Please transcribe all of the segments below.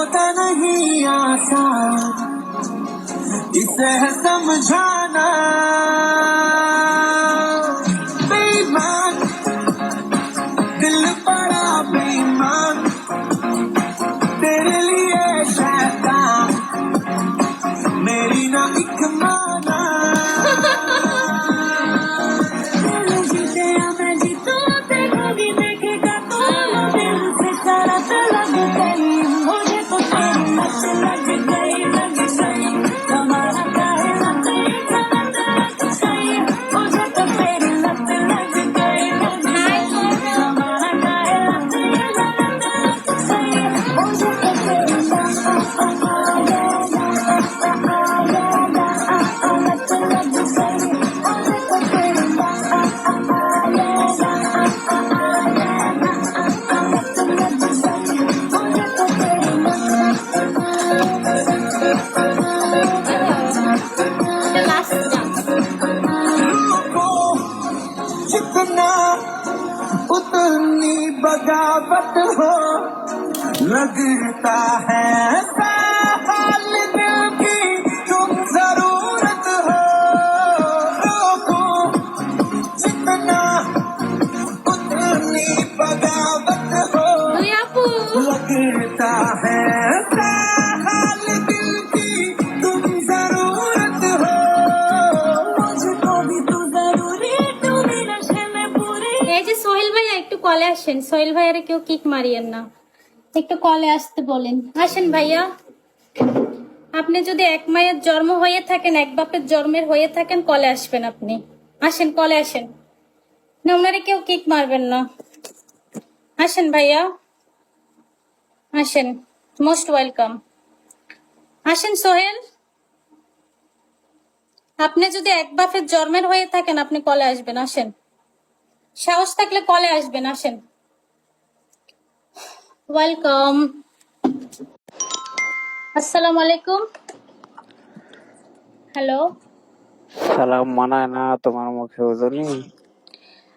होता नहीं आसान, इसे है समझाना। बेईमान दिल बड़ा बेईमान, तेरे लिए शैतान मेरी ना एक माना। मैं जीतूं देखोगी देखेगा तो दिल से शरत लग गई, मुझे तो तेरी लत लग गई लग गई। हमारा काहे लत लग गई, मुझे तो तेरी लत लग गई लग गई। हमारा काहे लत लग गई, मुझे तो तेरी लत लग जितना उतनी बगावत हो, लगता है ऐसा हाल दिल की तुम जरूरत हो। रोको जितना उतनी बगावत हो, लगता है ऐसा हाल दिल की तुम जरूरत हो। मुझको भी तू जरूरी, तू भी नशे में पूरी। এই যে সোহেল ভাইয়া একটু কলে আসেন, সোহেল ভাইয়ারে কেউ কিক মারিয়েন না, একটু কলে আসতে বলেন। আসেন ভাইয়া, আপনি যদি এক মায়ের জন্ম হয়ে থাকেন, এক বাপের জন্মের হয়ে থাকেন, কলে আসবেন আপনি। আসেন, কলে আসেন না, ওনারে কেউ কিক মারবেন না। আসেন ভাইয়া, আসেন, মোস্ট ওয়েলকাম। আসেন সোহেল, আপনি যদি এক বাপের জন্মের হয়ে থাকেন আপনি কলে আসবেন। আসেন, সাহস থাকলে কলে আসবেন। আসেন, ওয়েলকাম। আসসালামু আলাইকুম। হ্যালো, সালাম মানায় না তোমার মুখে ওজনি?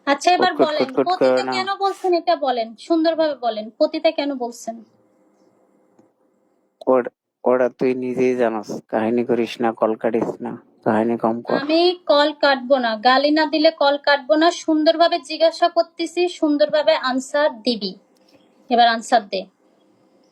আচ্ছা এবার কুটকুট বলেন কুটকুট করে পতিতা না। কেন বলছেন, এটা বলেন, সুন্দরভাবে বলেন, পতিতা কেন বলছেন? ওটা তুই নিজেই জানাস, কাহিনী করিস না, কল কাটিস না, কাহিনী কম কর। আমি কল কাটবো না, গালি না দিলে কল কাটবো না, সুন্দরভাবে জিজ্ঞাসা করতেছি, সুন্দরভাবে আনসার দিবি। এবার আনসার দে।